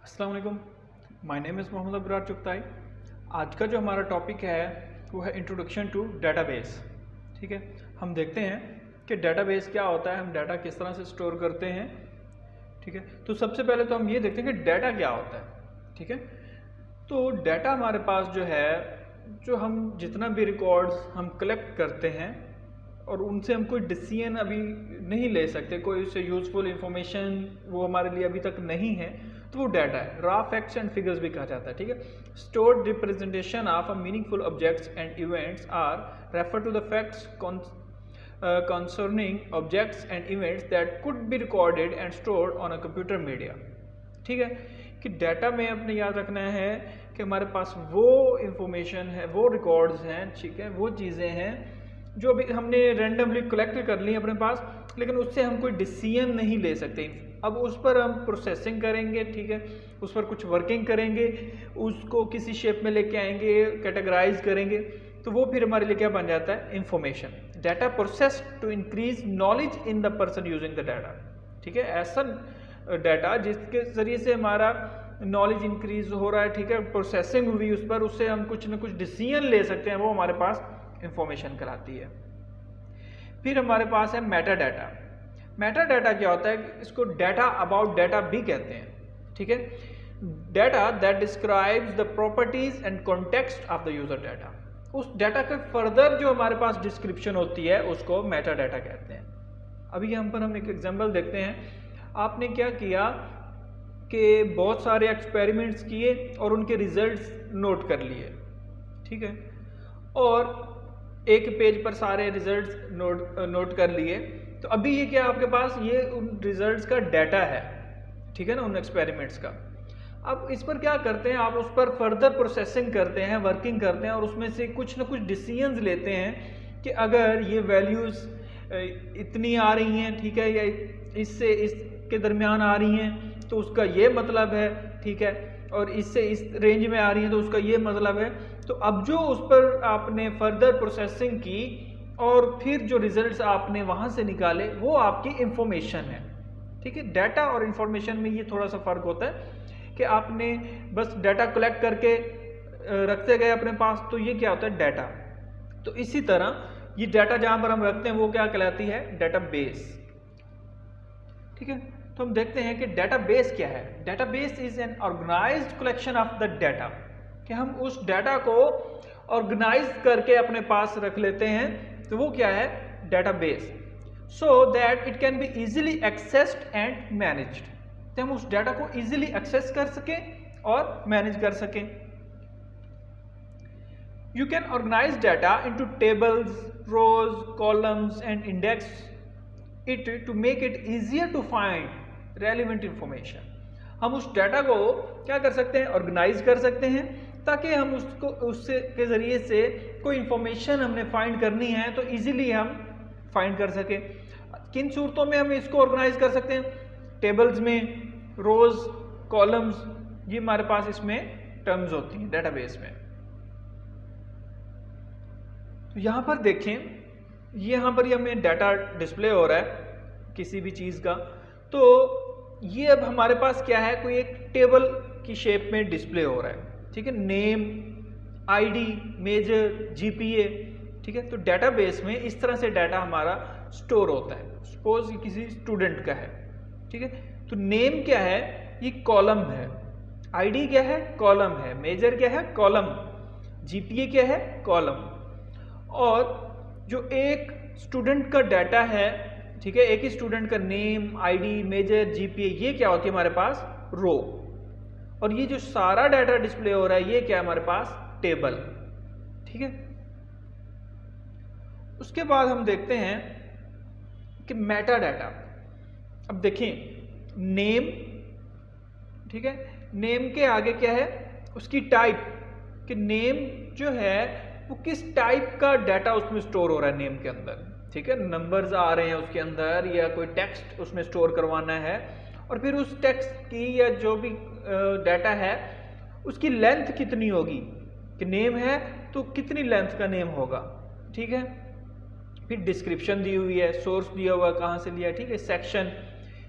अस्सलाम वालेकुम, my name is Mohammad Abrar Chughtai. आज का जो हमारा टॉपिक है वो है इंट्रोडक्शन टू डेटाबेस। ठीक है, हम देखते हैं कि डेटाबेस क्या होता है, हम डाटा किस तरह से स्टोर करते हैं। ठीक है, तो सबसे पहले तो हम ये देखते हैं कि डाटा क्या होता है। ठीक है, तो डाटा हमारे पास जो है, जो हम जितना भी रिकॉर्ड्स हम कलेक्ट करते हैं और उनसे हम कोई डिसीजन अभी नहीं ले सकते, कोई उससे यूजफुल इंफॉर्मेशन वो हमारे लिए अभी तक नहीं है, तो वो डाटा है। रॉ फैक्ट्स एंड फिगर्स भी कहा जाता है। ठीक है, stored representation of a meaningful objects and events are refer to the facts concerning objects and events that could be recorded and stored on a computer media। ठीक है, कि data में अपने याद रखना है कि हमारे पास वो इंफॉर्मेशन है, वो रिकॉर्ड्स हैं, ठीक है, वो चीज़ें हैं जो अभी हमने रैंडमली कलेक्ट कर ली अपने पास, लेकिन उससे हम कोई डिसीजन नहीं ले सकते। अब उस पर हम प्रोसेसिंग करेंगे, ठीक है, उस पर कुछ वर्किंग करेंगे, उसको किसी शेप में लेके आएंगे, कैटेगराइज करेंगे, तो वो फिर हमारे लिए क्या बन जाता है, information. Data process to increase knowledge in the person using the data. ठीक है, ऐसा डाटा जिसके ज़रिए से हमारा नॉलेज इंक्रीज हो रहा है, ठीक है, प्रोसेसिंग हुई उस पर, उससे हम कुछ ना कुछ डिसीजन ले सकते हैं, वो हमारे पास इंफॉर्मेशन कहलाती है। फिर हमारे पास है मेटा डाटा। मेटा डाटा क्या होता है, इसको डाटा अबाउट डाटा भी कहते हैं। ठीक है, data that describes the properties and context of the user data. उस डाटा के फर्दर जो हमारे पास डिस्क्रिप्शन होती है उसको मेटा डाटा कहते हैं। अभी यहाँ पर हम एक एग्जांपल देखते हैं। आपने क्या किया कि बहुत सारे एक्सपेरिमेंट्स किए और उनके रिजल्ट्स नोट कर लिए, ठीक है, और एक पेज पर सारे रिजल्ट्स नोट कर लिए। तो अभी ये क्या आपके पास ये उन रिजल्ट्स का डाटा है, ठीक है ना, उन एक्सपेरिमेंट्स का। अब इस पर क्या करते हैं, आप उस पर फर्दर प्रोसेसिंग करते हैं, वर्किंग करते हैं, और उसमें से कुछ ना कुछ डिसीजंस लेते हैं कि अगर ये वैल्यूज़ इतनी आ रही हैं, ठीक है, या इससे इसके दरमियान आ रही हैं तो उसका ये मतलब है, ठीक है, और इससे इस रेंज में आ रही है तो उसका ये मतलब है। तो अब जो उस पर आपने फर्दर प्रोसेसिंग की और फिर जो रिजल्ट्स आपने वहाँ से निकाले वो आपकी इंफॉर्मेशन है। ठीक है, डाटा और इंफॉर्मेशन में ये थोड़ा सा फ़र्क होता है कि आपने बस डाटा कलेक्ट करके रखते गए अपने पास, तो ये क्या होता है, डाटा। तो इसी तरह ये डाटा जहाँ पर हम रखते हैं वो क्या कहलाती है, डेटाबेस। ठीक है, तो हम देखते हैं कि डेटाबेस क्या है। Database is an organized collection of the data, कि हम उस डाटा को ऑर्गेनाइज करके अपने पास रख लेते हैं, तो वो क्या है, database. So that it can be easily accessed and managed, तो हम उस डाटा को इजीली एक्सेस कर सकें और मैनेज कर सकें। You can organize data into tables, rows, columns and index it to make it easier to find relevant information. हम उस डाटा को क्या कर सकते हैं, ऑर्गेनाइज कर सकते हैं, ताकि हम उसको उससे के ज़रिए से कोई इंफॉर्मेशन हमने फाइंड करनी है तो इजीली हम फाइंड कर सकें। किन सूरतों में हम इसको ऑर्गेनाइज कर सकते हैं, टेबल्स में, रोज, कॉलम्स, ये हमारे पास इसमें टर्म्स होती हैं डेटाबेस में। तो यहाँ पर देखें, यहाँ पर हमें डाटा डिस्प्ले हो रहा है किसी भी चीज़ का, तो ये अब हमारे पास क्या है, कोई एक टेबल की शेप में डिस्प्ले हो रहा है। ठीक है, नेम, आईडी, मेजर, जीपीए, ठीक है। तो डेटाबेस में इस तरह से डाटा हमारा स्टोर होता है। सपोज किसी स्टूडेंट का है, ठीक है, तो नेम क्या है, ये कॉलम है, आईडी क्या है, कॉलम है, मेजर क्या है, कॉलम, जीपीए क्या है, कॉलम। और जो एक स्टूडेंट का डाटा है, ठीक है, एक ही स्टूडेंट का नेम, आईडी, मेजर, जीपीए, ये क्या होती है हमारे पास, रो। और ये जो सारा डाटा डिस्प्ले हो रहा है ये क्या है हमारे पास, टेबल। ठीक है, उसके बाद हम देखते हैं कि मेटा डाटा। अब देखें, नेम, ठीक है, नेम के आगे क्या है, उसकी टाइप, कि नेम जो है वो किस टाइप का डाटा उसमें स्टोर हो रहा है नेम के अंदर। ठीक है, नंबर्स आ रहे हैं उसके अंदर या कोई टेक्स्ट उसमें स्टोर करवाना है, और फिर उस टेक्स्ट की या जो भी डाटा है उसकी लेंथ कितनी होगी, कि नेम है तो कितनी लेंथ का नेम होगा। ठीक है, फिर डिस्क्रिप्शन दी हुई है, सोर्स दिया हुआ कहाँ से लिया, ठीक है,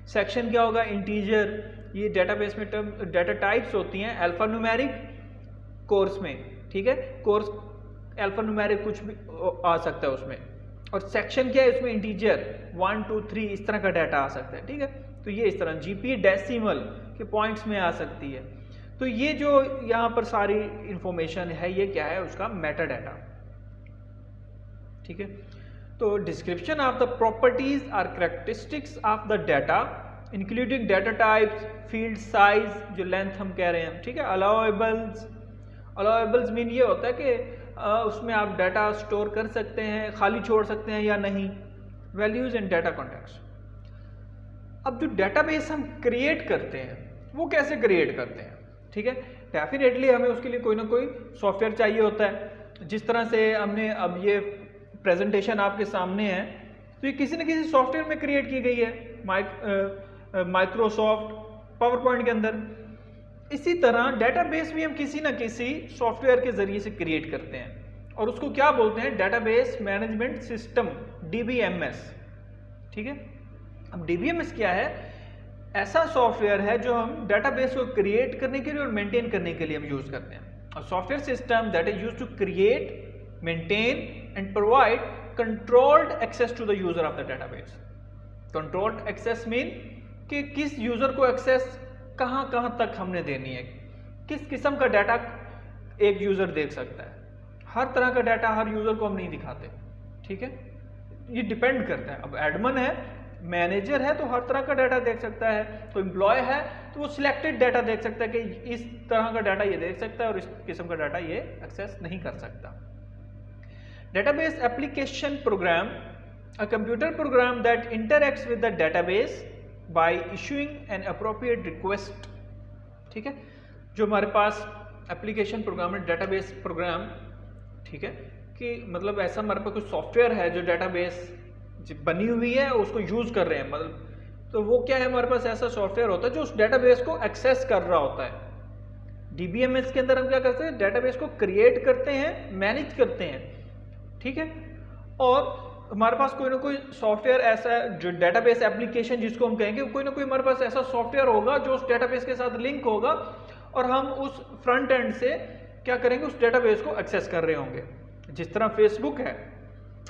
सेक्शन क्या होगा, इंटीजर, ये डेटाबेस में टर्म डाटा टाइप्स होती हैं अल्फा न्यूमेरिक कोर्स में, ठीक है, कोर्स अल्फा न्यूमेरिक कुछ भी आ सकता है उसमें, और सेक्शन क्या है उसमें इंटीजर 1 2 3 इस तरह का डाटा आ सकता है, ठीक है। तो ये इस तरह जीपी डेसिमल के पॉइंट्स में आ सकती है। तो ये जो यहाँ पर सारी इंफॉर्मेशन है ये क्या है, उसका मेटा डाटा, ठीक है। तो description of the properties or characteristics of the data including data types, field size, जो लेंथ हम कह रहे हैं, ठीक है। अलाउएबल्स, अलाउएबल्स मीन ये होता है कि उसमें आप डाटा स्टोर कर सकते हैं, खाली छोड़ सकते हैं या नहीं। Values and data context. अब जो डाटाबेस हम क्रिएट करते हैं वो कैसे क्रिएट करते हैं, ठीक है। डेफिनेटली हमें उसके लिए कोई ना कोई सॉफ्टवेयर चाहिए होता है। जिस तरह से हमने अब ये प्रेजेंटेशन आपके सामने है तो ये किसी न किसी सॉफ्टवेयर में क्रिएट की गई है, माइक्रोसॉफ्ट पावर पॉइंट के अंदर। इसी तरह डाटाबेस भी हम किसी न किसी सॉफ्टवेयर के जरिए से क्रिएट करते हैं और उसको क्या बोलते हैं, डाटाबेस मैनेजमेंट सिस्टम, DBMS, ठीक है। अब DBMS क्या है, ऐसा सॉफ्टवेयर है जो हम डाटाबेस को क्रिएट करने के लिए और मेंटेन करने के लिए हम यूज करते हैं। और software system that is used to create, maintain and provide controlled access to the user of the database. Controlled access mean कि किस यूजर को एक्सेस कहां तक हमने देनी है, किस किस्म का डाटा एक यूजर देख सकता है। हर तरह का डाटा हर यूजर को हम नहीं दिखाते, ठीक है। ये डिपेंड करता है। अब एडमिन है, मैनेजर है तो हर तरह का डाटा देख सकता है, तो एम्प्लॉय है तो वो सिलेक्टेड डाटा देख सकता है कि इस तरह का डाटा ये देख सकता है और इस किस्म का डाटा ये एक्सेस नहीं कर सकता। Database application program, a computer program that interacts with the database bye issuing an appropriate request, ठीक है। जो हमारे पास एप्लीकेशन प्रोग्राम है, डेटाबेस प्रोग्राम, ठीक है, कि मतलब ऐसा हमारे पास कुछ सॉफ्टवेयर है जो डेटाबेस बनी हुई है उसको यूज कर रहे हैं, मतलब तो वो क्या है, हमारे पास ऐसा सॉफ्टवेयर होता है जो उस डेटाबेस को एक्सेस कर रहा होता है। DBMS के अंदर हम क्या करते हैं, डेटाबेस को क्रिएट करते हैं, मैनेज करते हैं, ठीक है। और हमारे पास कोई ना कोई सॉफ्टवेयर ऐसा जो डेटाबेस एप्लीकेशन जिसको हम कहेंगे, कोई ना कोई हमारे पास ऐसा सॉफ्टवेयर होगा जो उस डेटाबेस के साथ लिंक होगा और हम उस फ्रंट एंड से क्या करेंगे, उस डेटाबेस को एक्सेस कर रहे होंगे। जिस तरह फेसबुक है,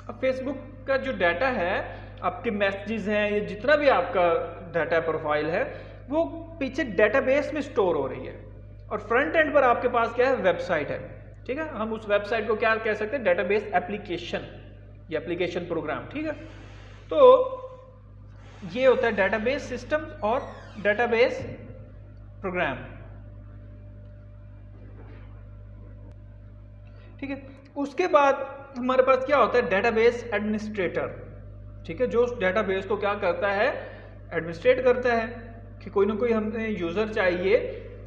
अब फेसबुक का जो डाटा है, आपके मैसेजेस हैं, ये जितना भी आपका डाटा प्रोफाइल है वो पीछे डेटाबेस में स्टोर हो रही है और फ्रंट एंड पर आपके पास क्या है, वेबसाइट है, ठीक है। हम उस वेबसाइट को क्या कह सकते हैं, डेटाबेस एप्लीकेशन या एप्लीकेशन प्रोग्राम, ठीक है। तो ये होता है डेटाबेस सिस्टम और डेटाबेस प्रोग्राम, ठीक है। उसके बाद हमारे पास क्या होता है, डेटाबेस एडमिनिस्ट्रेटर, ठीक है, जो उस डेटाबेस को क्या करता है, एडमिनिस्ट्रेट करता है कि कोई ना कोई हमें यूजर चाहिए,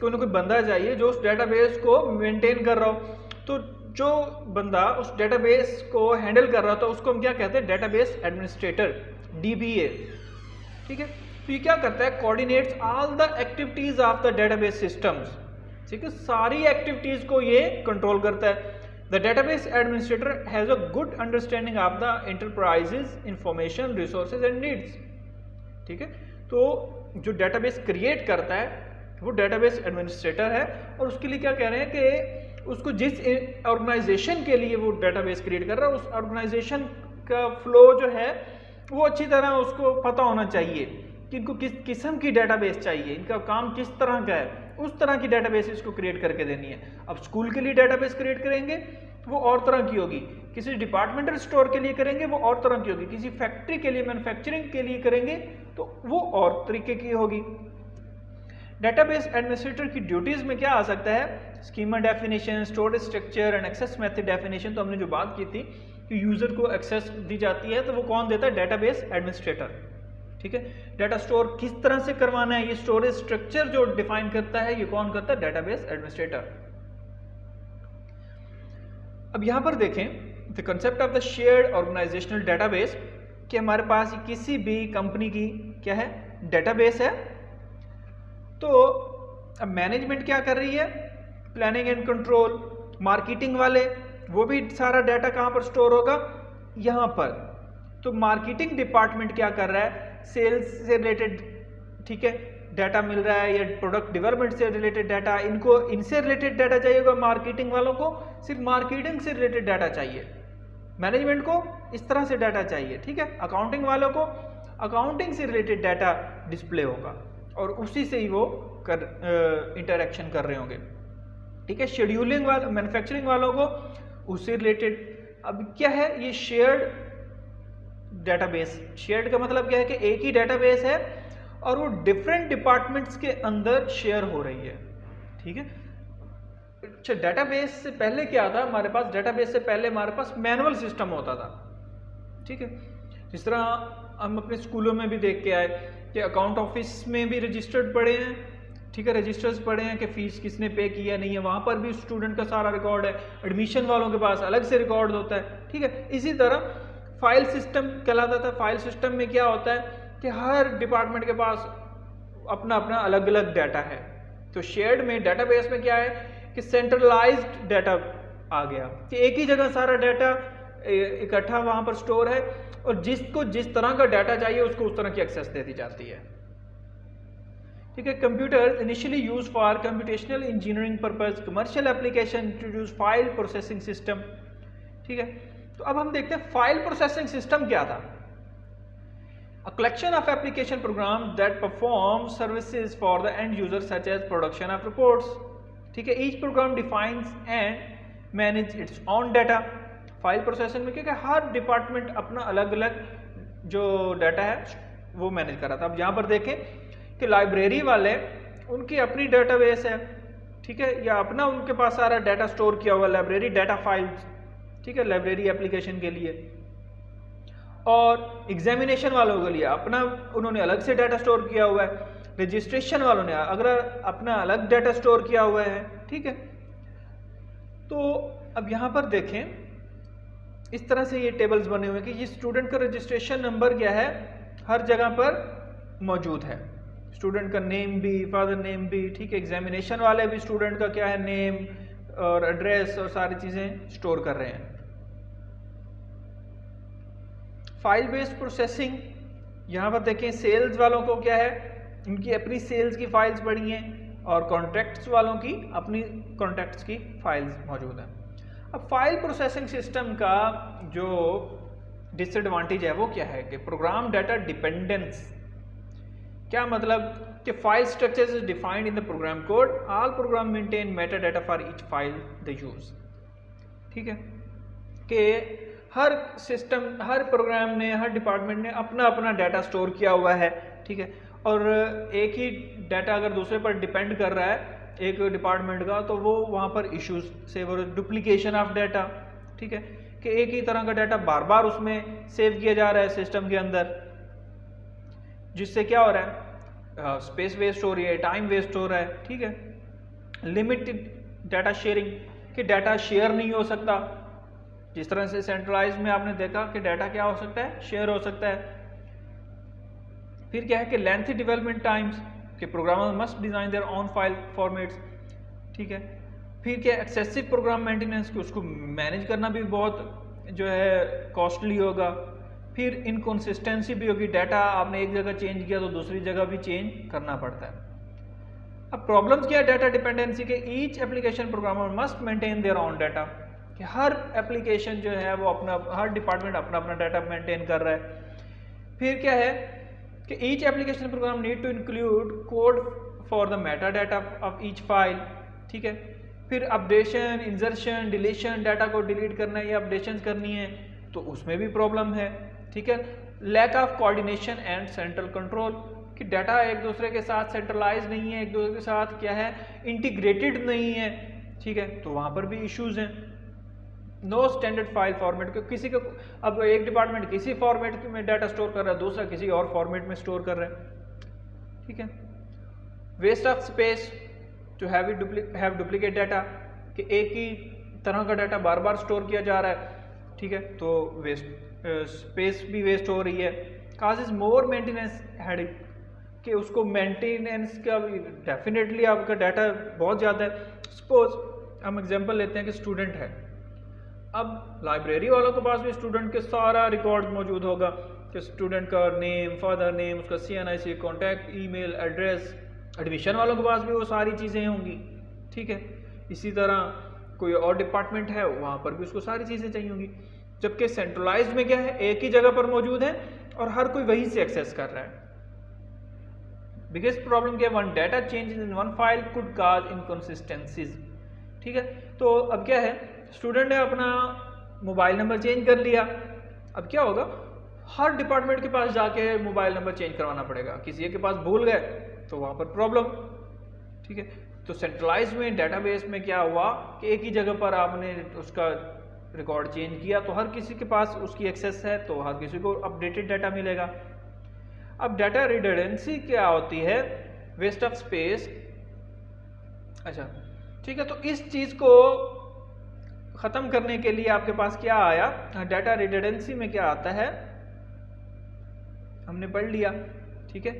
कोई ना कोई बंदा चाहिए जो उस डेटाबेस को मेंटेन कर रहा हो। तो जो बंदा उस डेटाबेस को हैंडल कर रहा था उसको हम क्या कहते हैं, डेटाबेस एडमिनिस्ट्रेटर, DBA, ठीक है। तो ये क्या करता है, coordinates all the activities of the database systems, ठीक है, सारी एक्टिविटीज को ये कंट्रोल करता है। The database administrator has a good understanding of the enterprise's information, resources and needs, ठीक है। तो जो डेटाबेस क्रिएट करता है वो डेटाबेस एडमिनिस्ट्रेटर है और उसके लिए क्या कह रहे हैं कि उसको जिस ऑर्गेनाइजेशन के लिए वो डेटाबेस क्रिएट कर रहा है उस ऑर्गेनाइजेशन का फ्लो जो है वो अच्छी तरह उसको पता होना चाहिए कि इनको किस किस्म की डेटाबेस चाहिए, इनका काम किस तरह का है, उस तरह की डेटाबेस इसको क्रिएट करके देनी है। अब स्कूल के लिए डेटाबेस क्रिएट करेंगे तो वो और तरह की होगी, किसी डिपार्टमेंटल स्टोर के लिए करेंगे वो और तरह की होगी, किसी फैक्ट्री के लिए, मैन्युफैक्चरिंग के लिए करेंगे तो वो और तरीके की होगी। डेटाबेस एडमिनिस्ट्रेटर की ड्यूटीज में क्या आ सकता है, schema definition, storage structure and access method definition. तो हमने जो बात की थी कि यूजर को एक्सेस दी जाती है तो वो कौन देता है, डेटाबेस एडमिनिस्ट्रेटर, ठीक है। डेटा स्टोर किस तरह से करवाना है, ये स्टोरेज स्ट्रक्चर जो डिफाइन करता है ये कौन करता है, डेटाबेस एडमिनिस्ट्रेटर। अब यहां पर देखें the concept of the shared organizational database, कि हमारे पास किसी भी कंपनी की क्या है, डेटाबेस है। तो अब मैनेजमेंट क्या कर रही है, प्लानिंग एंड कंट्रोल, मार्केटिंग वाले वो भी सारा डाटा कहां पर स्टोर होगा, यहां पर। तो मार्केटिंग डिपार्टमेंट क्या कर रहा है, सेल्स से रिलेटेड, ठीक है, डाटा मिल रहा है या प्रोडक्ट डेवलपमेंट से रिलेटेड डाटा, इनको इनसे रिलेटेड डाटा चाहिए होगा। मार्केटिंग वालों को सिर्फ मार्केटिंग से रिलेटेड डाटा चाहिए, मैनेजमेंट को इस तरह से डाटा चाहिए, ठीक है। अकाउंटिंग वालों को अकाउंटिंग से रिलेटेड डाटा डिस्प्ले होगा और उसी से ही वो इंटरेक्शन कर रहे होंगे, ठीक है। शेड्यूलिंग वाले मैन्युफैक्चरिंग वालों को उससे रिलेटेड। अब क्या है ये शेयर्ड डेटाबेस। शेयर्ड का मतलब क्या है कि एक ही डेटाबेस है और वो डिफरेंट डिपार्टमेंट्स के अंदर शेयर हो रही है, ठीक है। अच्छा, डेटाबेस से पहले क्या था हमारे पास, डेटाबेस से पहले हमारे पास मैनुअल सिस्टम होता था, ठीक है। जिस तरह हम अपने स्कूलों में भी देख के आए कि अकाउंट ऑफिस में भी रजिस्टर्ड पड़े हैं, ठीक है, रजिस्टर्स पड़े हैं कि फीस किसने पे किया नहीं है, वहाँ पर भी स्टूडेंट का सारा रिकॉर्ड है। एडमिशन वालों के पास अलग से रिकॉर्ड होता है, ठीक है। इसी तरह फाइल सिस्टम कहलाता था। फाइल सिस्टम में क्या होता है कि हर डिपार्टमेंट के पास अपना अपना अलग अलग डाटा है। तो शेयर्ड में डेटाबेस में क्या है कि सेंट्रलाइज्ड डाटा आ गया कि एक ही जगह सारा डाटा इकट्ठा वहाँ पर स्टोर है और जिसको जिस तरह का डाटा चाहिए उसको उस तरह की एक्सेस दे दी जाती है, ठीक है। Computer initially use for computational engineering purpose, commercial application introduce file processing system, ठीक है। तो अब हम देखते हैं फाइल प्रोसेसिंग सिस्टम क्या था। A collection of application programs that perform services for the end user such as production of reports, ठीक है। each program defines and manage its own data। File processing में क्योंकि हर डिपार्टमेंट अपना अलग अलग जो डाटा है वो मैनेज कर रहा था। अब यहाँ पर देखें कि लाइब्रेरी वाले उनकी अपनी डेटाबेस है, ठीक है, या अपना उनके पास सारा डाटा स्टोर किया हुआ लाइब्रेरी डाटा फाइल्स, ठीक है, लाइब्रेरी एप्लीकेशन के लिए। और एग्जामिनेशन वालों के लिए अपना उन्होंने अलग से डाटा स्टोर किया हुआ है। रजिस्ट्रेशन वालों ने अगर अपना अलग डाटा स्टोर किया हुआ है, ठीक है। तो अब यहाँ पर देखें इस तरह से ये टेबल्स बने हुए हैं कि ये स्टूडेंट का रजिस्ट्रेशन नंबर क्या है हर जगह पर मौजूद है। स्टूडेंट का नेम भी, फादर नेम भी, ठीक है। एग्जामिनेशन वाले भी स्टूडेंट का क्या है नेम और एड्रेस और सारी चीज़ें स्टोर कर रहे हैं। फाइल बेस्ड प्रोसेसिंग, यहाँ पर देखें सेल्स वालों को क्या है उनकी अपनी सेल्स की फाइल्स पड़ी हैं और कॉन्ट्रैक्ट्स वालों की अपनी कॉन्ट्रैक्ट्स की फाइल्स मौजूद हैं। अब फाइल प्रोसेसिंग सिस्टम का जो डिसएडवांटेज है वो क्या है कि प्रोग्राम डाटा डिपेंडेंस। क्या मतलब कि file structure is defined in the program code, all program maintain meta data for each file they use, ठीक है। कि हर सिस्टम, हर प्रोग्राम ने, हर डिपार्टमेंट ने अपना अपना डाटा स्टोर किया हुआ है, ठीक है। और एक ही डाटा अगर दूसरे पर डिपेंड कर रहा है एक डिपार्टमेंट का तो वो वहाँ पर इश्यूज से वो डुप्लीकेशन ऑफ डाटा, ठीक है, कि एक ही तरह का डाटा बार बार उसमें सेव किया जा रहा है सिस्टम के अंदर, जिससे क्या हो रहा है स्पेस वेस्ट हो रही है, टाइम वेस्ट हो रहा है, ठीक है। लिमिटेड डाटा शेयरिंग, कि डाटा शेयर नहीं हो सकता। जिस तरह से सेंट्रलाइज में आपने देखा कि डाटा क्या हो सकता है शेयर हो सकता है। फिर क्या है कि लेंथी डेवलपमेंट टाइम्स, कि programmer must design there on file formats, ठीक है। फिर क्या एक्सेसिव प्रोग्राम मेंटेनेंस, कि उसको मैनेज करना भी बहुत जो है कॉस्टली होगा। फिर इनकंसिस्टेंसी भी होगी, डाटा आपने एक जगह चेंज किया तो दूसरी जगह भी चेंज करना पड़ता है। अब प्रॉब्लम्स क्या है डाटा डिपेंडेंसी के, each application programmer must maintain their on data, कि हर एप्लीकेशन जो है वो अपना, हर डिपार्टमेंट अपना अपना डाटा मेंटेन कर रहा है। फिर क्या है कि each application program need to include code for the meta data of each file, ठीक है। फिर अपडेशन, इंसर्शन, डिलीशन, डाटा को डिलीट करना है या अपडेशन करनी है तो उसमें भी प्रॉब्लम है, ठीक है। Lack of coordination and central control, कि डाटा एक दूसरे के साथ सेंट्रलाइज नहीं है, एक दूसरे के साथ क्या है इंटीग्रेटेड नहीं है, ठीक है, तो वहाँ पर भी इश्यूज हैं। नो स्टैंडर्ड फाइल फॉर्मेट, किसी को अब एक डिपार्टमेंट किसी फॉर्मेट में डाटा स्टोर कर रहा है, दूसरा किसी और फॉर्मेट में स्टोर कर रहा है, ठीक है। Waste of space to have duplicate data, कि एक ही तरह का डाटा बार बार स्टोर किया जा रहा है, ठीक है, तो वेस्ट स्पेस भी वेस्ट हो रही है। काजेज मोर मेंटेनेंस हेडेक, कि उसको मेंटेनेंस का भी डेफिनेटली आपका डाटा बहुत ज़्यादा है। सपोज हम एग्जांपल लेते हैं कि स्टूडेंट है, अब लाइब्रेरी वालों के पास भी स्टूडेंट के सारा रिकॉर्ड मौजूद होगा कि स्टूडेंट का नेम, फादर नेम, उसका CNIC, contact, email address, admission वालों के पास भी वो सारी चीज़ें होंगी, ठीक है। इसी तरह कोई और डिपार्टमेंट है, वहाँ पर भी उसको सारी चीज़ें चाहिए होंगी। जबकि सेंट्रलाइज्ड में क्या है, एक ही जगह पर मौजूद है और हर कोई वहीं से एक्सेस कर रहा है। बिगेस्ट प्रॉब्लम क्या है, one data change in one file could cause inconsistencies, ठीक है। तो अब क्या है, स्टूडेंट ने अपना मोबाइल नंबर चेंज कर लिया, अब क्या होगा, हर डिपार्टमेंट के पास जाके मोबाइल नंबर चेंज करवाना पड़ेगा, किसी के पास भूल गए तो वहाँ पर प्रॉब्लम, ठीक है। तो सेंट्रलाइज में डेटाबेस में क्या हुआ कि एक ही जगह पर आपने उसका रिकॉर्ड चेंज किया तो हर किसी के पास उसकी एक्सेस है, तो हर किसी को अपडेटेड डाटा मिलेगा। अब डाटा रिडंडेंसी क्या होती है, वेस्ट ऑफ स्पेस। अच्छा ठीक है, तो इस चीज़ को ख़त्म करने के लिए आपके पास क्या आया, डाटा रिडंडेंसी में क्या आता है हमने पढ़ लिया, ठीक है।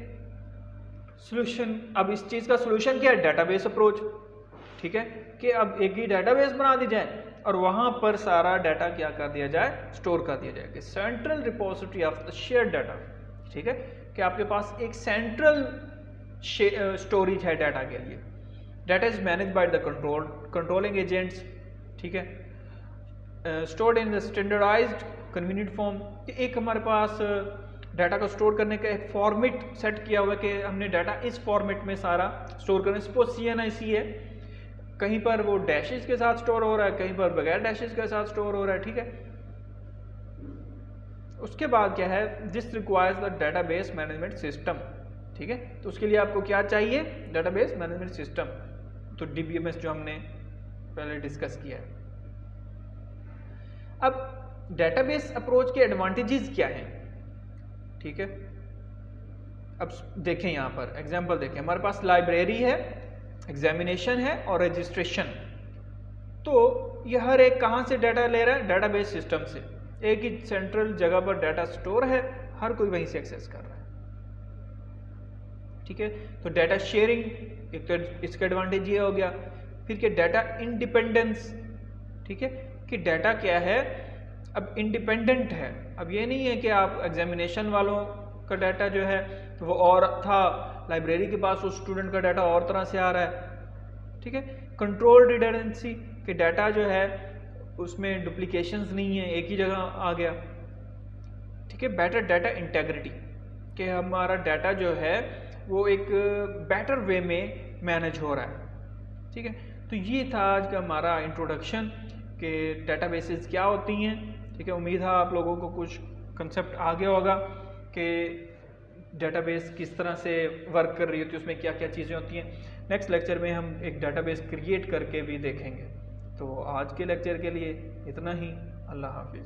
सॉल्यूशन, अब इस चीज़ का सॉल्यूशन क्या है, डाटाबेस अप्रोच, ठीक है, कि अब एक ही डाटाबेस बना दी जाए और वहाँ पर सारा डाटा क्या कर दिया जाए, स्टोर कर दिया जाए, कि central repository of the share data, ठीक है, कि आपके पास एक सेंट्रल स्टोरेज है डाटा के लिए। Data is manage by the controlling agents, ठीक है, stored in the standardized convenient form. एक हमारे पास डाटा को स्टोर करने का एक फॉर्मेट सेट किया हुआ है कि हमने डाटा इस फॉर्मेट में सारा स्टोर करना है। सपोज CNIC है, कहीं पर वो डैशेस के साथ स्टोर हो रहा है, कहीं पर बगैर डैशेस के साथ स्टोर हो रहा है, ठीक है। उसके बाद क्या है, this requires the database management system, ठीक है। तो उसके लिए आपको क्या चाहिए, डाटाबेस मैनेजमेंट सिस्टम, तो DBMS जो हमने पहले डिस्कस किया है। अब डाटाबेस अप्रोच के एडवांटेजेस क्या हैं, ठीक है। अब देखें, यहाँ पर एग्जांपल देखें, हमारे पास लाइब्रेरी है, एग्जामिनेशन है और रजिस्ट्रेशन। तो ये हर एक कहाँ से डाटा ले रहा है, डाटाबेस सिस्टम से। एक ही सेंट्रल जगह पर डाटा स्टोर है, हर कोई वहीं से एक्सेस कर रहा है, ठीक है। तो डाटा शेयरिंग एक तो इसका एडवांटेज ये हो गया। फिर क्या, डाटा इंडिपेंडेंस, ठीक है, कि डाटा क्या है, अब इंडिपेंडेंट है। अब ये नहीं है कि आप एग्जामिनेशन वालों का डाटा जो है वो और था, लाइब्रेरी के पास उस स्टूडेंट का डाटा और तरह से आ रहा है, ठीक है। कंट्रोल रिडंडेंसी, कि डाटा जो है उसमें डुप्लीकेशंस नहीं है, एक ही जगह आ गया, ठीक है। बेटर डाटा इंटेग्रिटी, कि हमारा डाटा जो है वो एक बेटर वे में मैनेज हो रहा है, ठीक है। तो ये था आज का हमारा इंट्रोडक्शन कि डेटाबेसेस क्या होती हैं, ठीक है। उम्मीद है आप लोगों को कुछ कंसेप्ट आ गया होगा कि डेटाबेस किस तरह से वर्क कर रही होती है, उसमें क्या क्या चीज़ें होती हैं। नेक्स्ट लेक्चर में हम एक डेटाबेस क्रिएट करके भी देखेंगे। तो आज के लेक्चर के लिए इतना ही, अल्लाह हाफिज़।